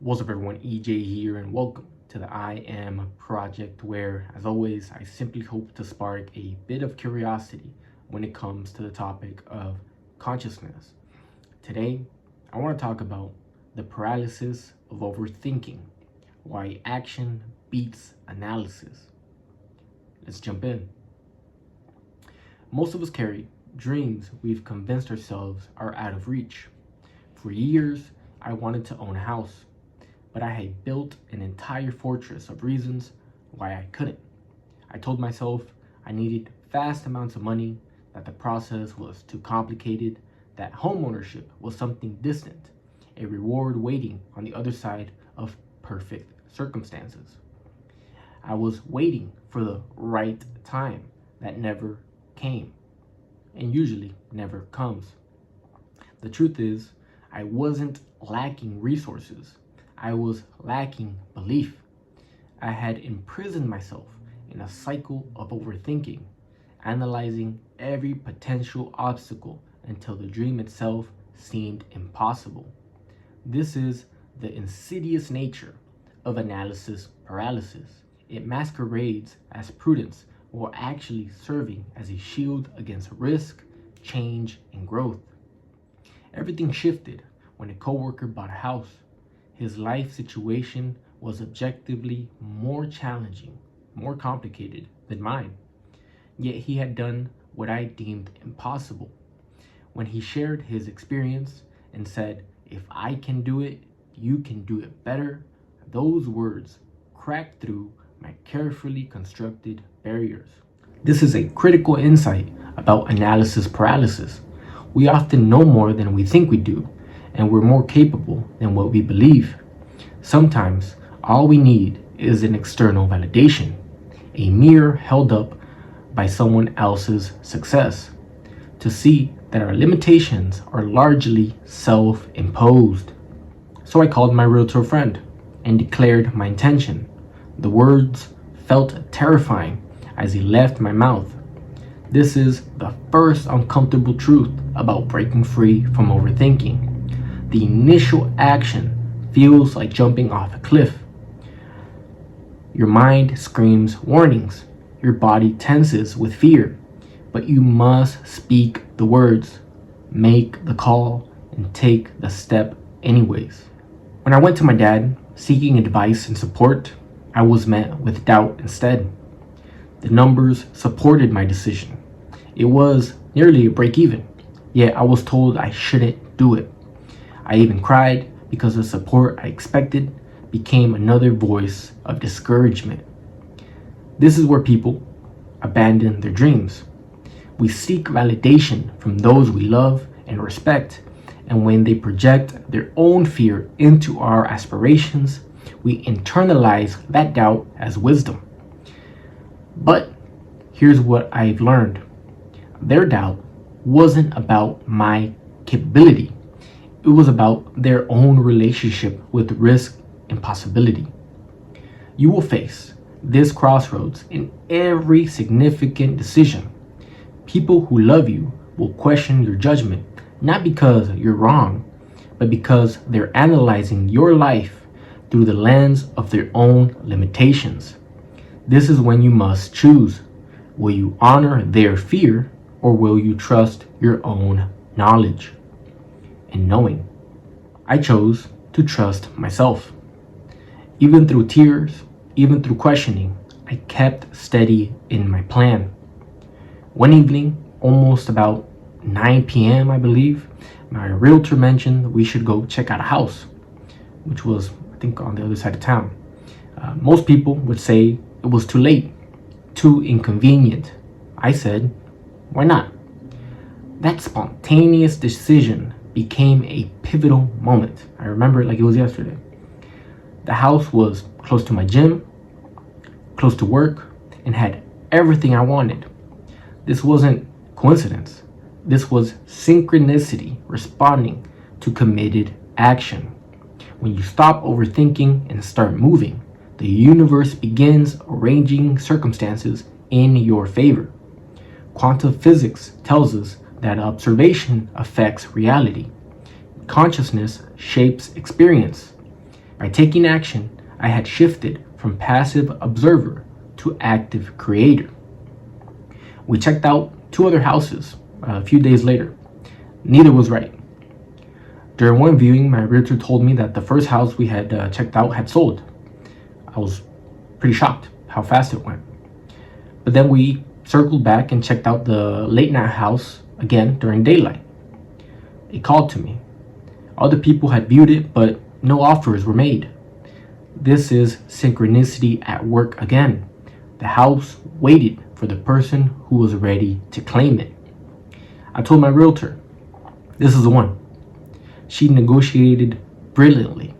What's up, everyone? EJ here, and welcome to the I Am Project, where, as always, I simply hope to spark a bit of curiosity when it comes to the topic of consciousness. Today, I want to talk about the paralysis of overthinking, why action beats analysis. Let's jump in. Most of us carry dreams we've convinced ourselves are out of reach. For years, I wanted to own a house, but I had built an entire fortress of reasons why I couldn't. I told myself I needed vast amounts of money, that the process was too complicated, that homeownership was something distant, a reward waiting on the other side of perfect circumstances. I was waiting for the right time that never came, and usually never comes. The truth is, I wasn't lacking resources. I was lacking belief. I had imprisoned myself in a cycle of overthinking, analyzing every potential obstacle until the dream itself seemed impossible. This is the insidious nature of analysis paralysis. It masquerades as prudence while actually serving as a shield against risk, change, and growth. Everything shifted when a coworker bought a house. His life situation was objectively more challenging, more complicated than mine. Yet he had done what I deemed impossible. When he shared his experience and said, "If I can do it, you can do it better," those words cracked through my carefully constructed barriers. This is a critical insight about analysis paralysis. We often know more than we think we do, and we're more capable than what we believe. Sometimes all we need is an external validation, a mirror held up by someone else's success, to see that our limitations are largely self-imposed. So I called my realtor friend and declared my intention. The words felt terrifying as he left my mouth. This is the first uncomfortable truth about breaking free from overthinking. The initial action feels like jumping off a cliff. Your mind screams warnings. Your body tenses with fear. But you must speak the words, make the call, and take the step anyways. When I went to my dad seeking advice and support, I was met with doubt instead. The numbers supported my decision. It was nearly a break even, yet I was told I shouldn't do it. I even cried because the support I expected became another voice of discouragement. This is where people abandon their dreams. We seek validation from those we love and respect, and when they project their own fear into our aspirations, we internalize that doubt as wisdom. But here's what I've learned. Their doubt wasn't about my capability. It was about their own relationship with risk and possibility. You will face this crossroads in every significant decision. People who love you will question your judgment, not because you're wrong, but because they're analyzing your life through the lens of their own limitations. This is when you must choose. Will you honor their fear, or will you trust your own knowledge and knowing? I chose to trust myself. Even through tears, even through questioning, I kept steady in my plan. One evening, almost about 9 p.m., I believe, my realtor mentioned we should go check out a house, which was, I think, on the other side of town. Most people would say it was too late, too inconvenient. I said, why not? That spontaneous decision became a pivotal moment. I remember it like it was yesterday. The house was close to my gym, close to work, and had everything I wanted. This wasn't coincidence. This was synchronicity responding to committed action. When you stop overthinking and start moving, the universe begins arranging circumstances in your favor. Quantum physics tells us that observation affects reality. Consciousness shapes experience. By taking action, I had shifted from passive observer to active creator. We checked out 2 other houses a few days later. Neither was right. During one viewing, my realtor told me that the first house we had checked out had sold. I was pretty shocked how fast it went. But then we circled back and checked out the late night house again during daylight. It called to me. Other people had viewed it, but no offers were made. This is synchronicity at work again. The house waited for the person who was ready to claim it. I told my realtor, this is the one. She negotiated brilliantly,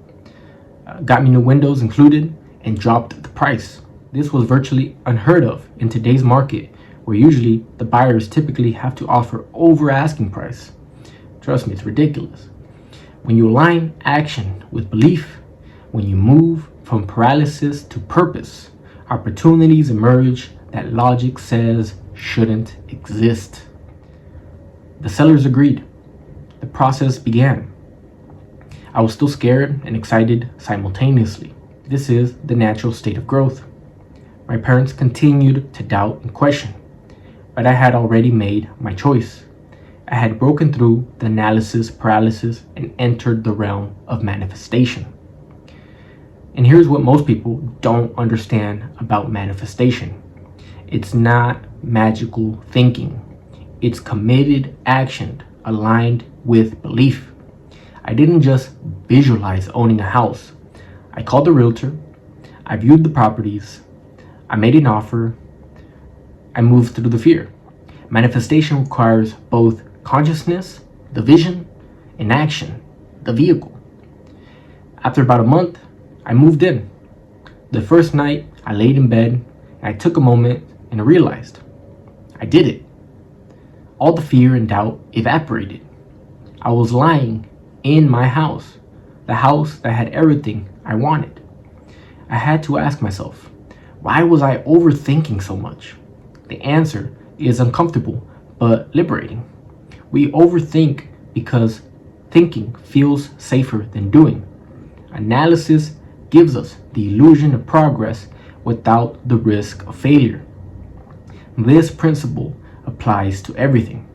got me new windows included, and dropped the price. This was virtually unheard of in today's market, where usually the buyers typically have to offer over asking price. Trust me, it's ridiculous. When you align action with belief, when you move from paralysis to purpose, opportunities emerge that logic says shouldn't exist. The sellers agreed. The process began. I was still scared and excited simultaneously. This is the natural state of growth. My parents continued to doubt and question, but I had already made my choice. I had broken through the analysis paralysis and entered the realm of manifestation. And here's what most people don't understand about manifestation. It's not magical thinking. It's committed action aligned with belief. I didn't just visualize owning a house. I called the realtor. I viewed the properties. I made an offer. I moved through the fear. Manifestation requires both consciousness, the vision, and action, the vehicle. After about a month, I moved in. The first night, I laid in bed and I took a moment and I realized I did it. All the fear and doubt evaporated. I was lying in my house, the house that had everything I wanted. I had to ask myself, why was I overthinking so much? The answer is uncomfortable but liberating. We overthink because thinking feels safer than doing. Analysis gives us the illusion of progress without the risk of failure. This principle applies to everything,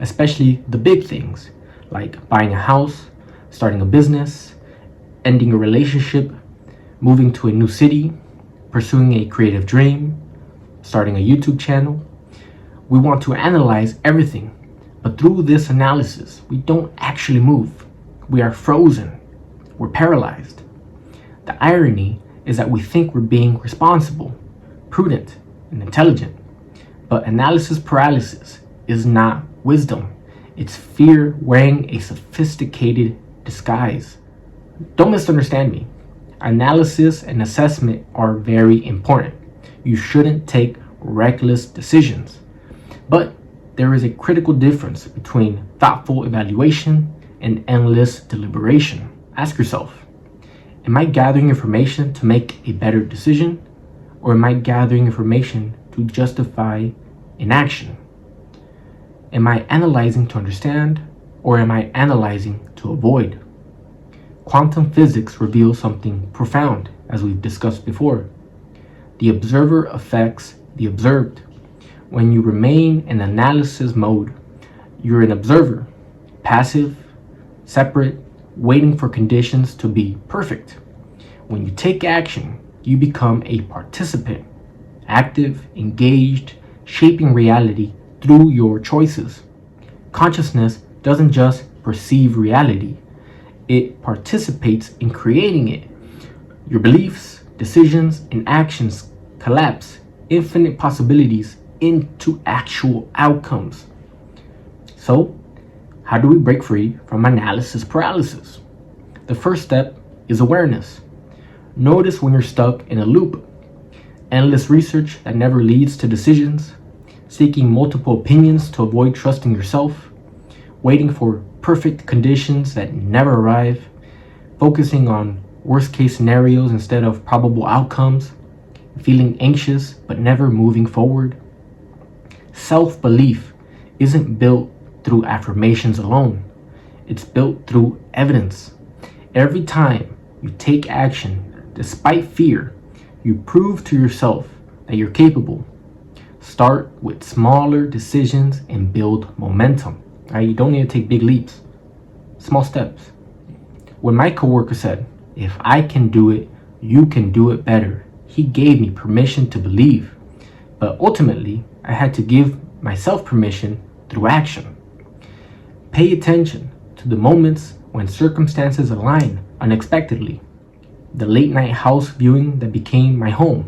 especially the big things like buying a house, starting a business, ending a relationship, moving to a new city, pursuing a creative dream, starting a YouTube channel. We want to analyze everything, but through this analysis, we don't actually move. We are frozen. We're paralyzed. The irony is that we think we're being responsible, prudent, and intelligent. But analysis paralysis is not wisdom. It's fear wearing a sophisticated disguise. Don't misunderstand me. Analysis and assessment are very important. You shouldn't take reckless decisions. But there is a critical difference between thoughtful evaluation and endless deliberation. Ask yourself, am I gathering information to make a better decision, or am I gathering information to justify inaction? Am I analyzing to understand, or am I analyzing to avoid? Quantum physics reveals something profound, as we've discussed before. The observer affects the observed. When you remain in analysis mode, you're an observer, passive, separate, waiting for conditions to be perfect. When you take action, you become a participant, active, engaged, shaping reality through your choices. Consciousness doesn't just perceive reality, it participates in creating it. Your beliefs, decisions, and actions collapse infinite possibilities into actual outcomes. So, how do we break free from analysis paralysis? The first step is awareness. Notice when you're stuck in a loop. Endless research that never leads to decisions, seeking multiple opinions to avoid trusting yourself, waiting for perfect conditions that never arrive, focusing on worst case scenarios instead of probable outcomes, feeling anxious but never moving forward. Self-belief isn't built through affirmations alone. It's built through evidence. Every time You take action despite fear. You prove to yourself that you're capable. Start with smaller decisions and build momentum. Right? You don't need to take big leaps. Small steps. When my coworker said, "If I can do it, you can do it better," he gave me permission to believe. But ultimately, I had to give myself permission through action. Pay attention to the moments when circumstances align unexpectedly. The late night house viewing that became my home.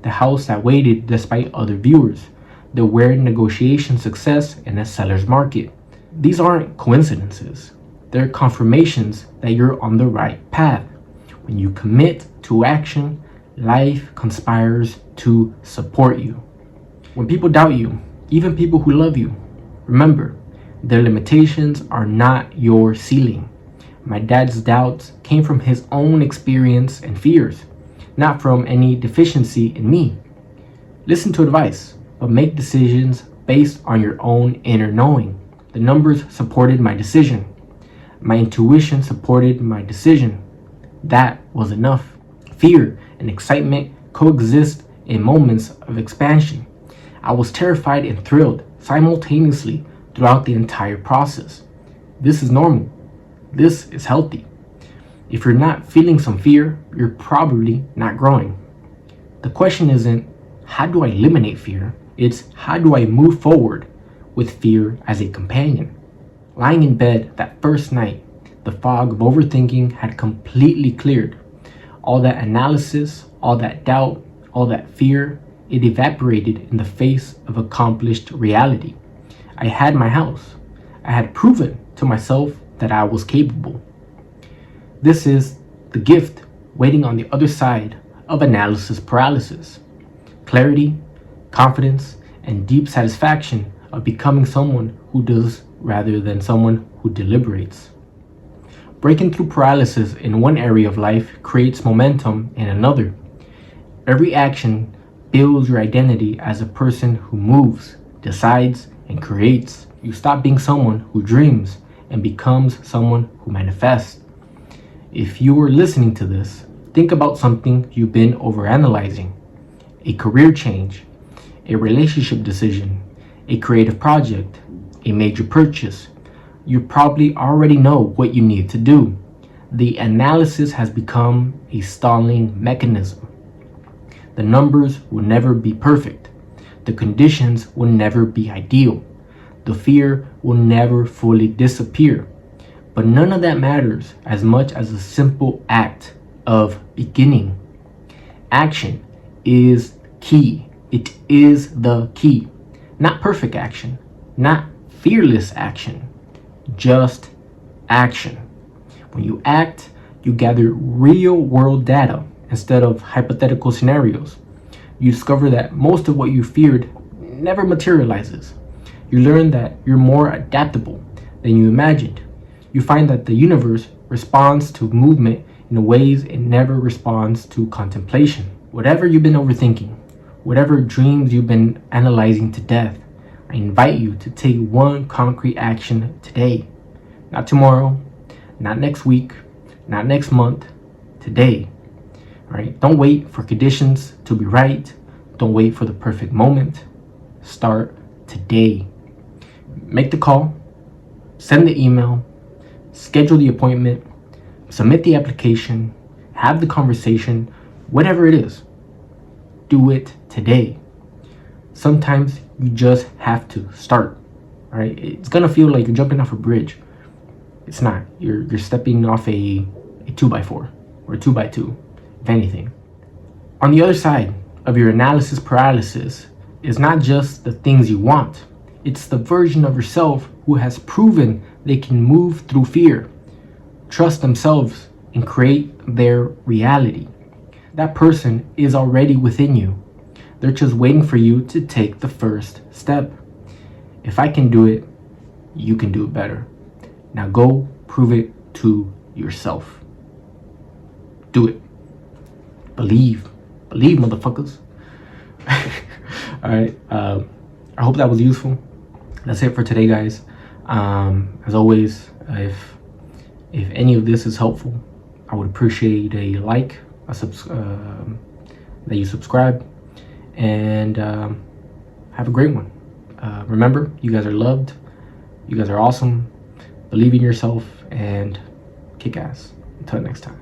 The house that waited despite other viewers. The rare negotiation success in a seller's market. These aren't coincidences. They're confirmations that you're on the right path. When you commit to action, life conspires to support you. When people doubt you, even people who love you, remember, their limitations are not your ceiling. My dad's doubts came from his own experience and fears, not from any deficiency in me. Listen to advice, but make decisions based on your own inner knowing. The numbers supported my decision. My intuition supported my decision. That was enough. Fear and excitement coexist in moments of expansion. I was terrified and thrilled simultaneously throughout the entire process. This is normal. This is healthy. If you're not feeling some fear, you're probably not growing. The question isn't, how do I eliminate fear? It's, how do I move forward with fear as a companion? Lying in bed that first night, the fog of overthinking had completely cleared. All that analysis, all that doubt, all that fear, it evaporated in the face of accomplished reality. I had my house. I had proven to myself that I was capable. This is the gift waiting on the other side of analysis paralysis. Clarity, confidence, and deep satisfaction of becoming someone who does rather than someone who deliberates. Breaking through paralysis in one area of life creates momentum in another. Every action builds your identity as a person who moves, decides, and creates. You stop being someone who dreams and becomes someone who manifests. If you are listening to this, think about something you've been overanalyzing. A career change, a relationship decision, a creative project, a major purchase. You probably already know what you need to do. The analysis has become a stalling mechanism. The numbers will never be perfect. The conditions will never be ideal. The fear will never fully disappear. But none of that matters as much as a simple act of beginning. Action is key. It is the key. Not perfect action, not fearless action, just action. When you act, you gather real world data instead of hypothetical scenarios. You discover that most of what you feared never materializes. You learn that you're more adaptable than you imagined. You find that the universe responds to movement in ways it never responds to contemplation. Whatever you've been overthinking, whatever dreams you've been analyzing to death, I invite you to take one concrete action today. Not tomorrow, not next week, not next month, today. Right? Don't wait for conditions to be right. Don't wait for the perfect moment. Start today. Make the call, send the email, schedule the appointment, submit the application, have the conversation, whatever it is. Do it today. Sometimes you just have to start. All right? It's gonna feel like you're jumping off a bridge. It's not. You're stepping off a 2x4 or a 2x2, if anything. On the other side of your analysis paralysis is not just the things you want. It's the version of yourself who has proven they can move through fear, trust themselves, and create their reality. That person is already within you. They're just waiting for you to take the first step. If I can do it, you can do it better. Now go prove it to yourself. Do it. Believe. Believe, motherfuckers. All right. I hope that was useful. That's it for today, guys. As always, if any of this is helpful, I would appreciate a like, that you subscribe, and have a great one. Remember, you guys are loved, you guys are awesome, believe in yourself, and kick ass. Until next time.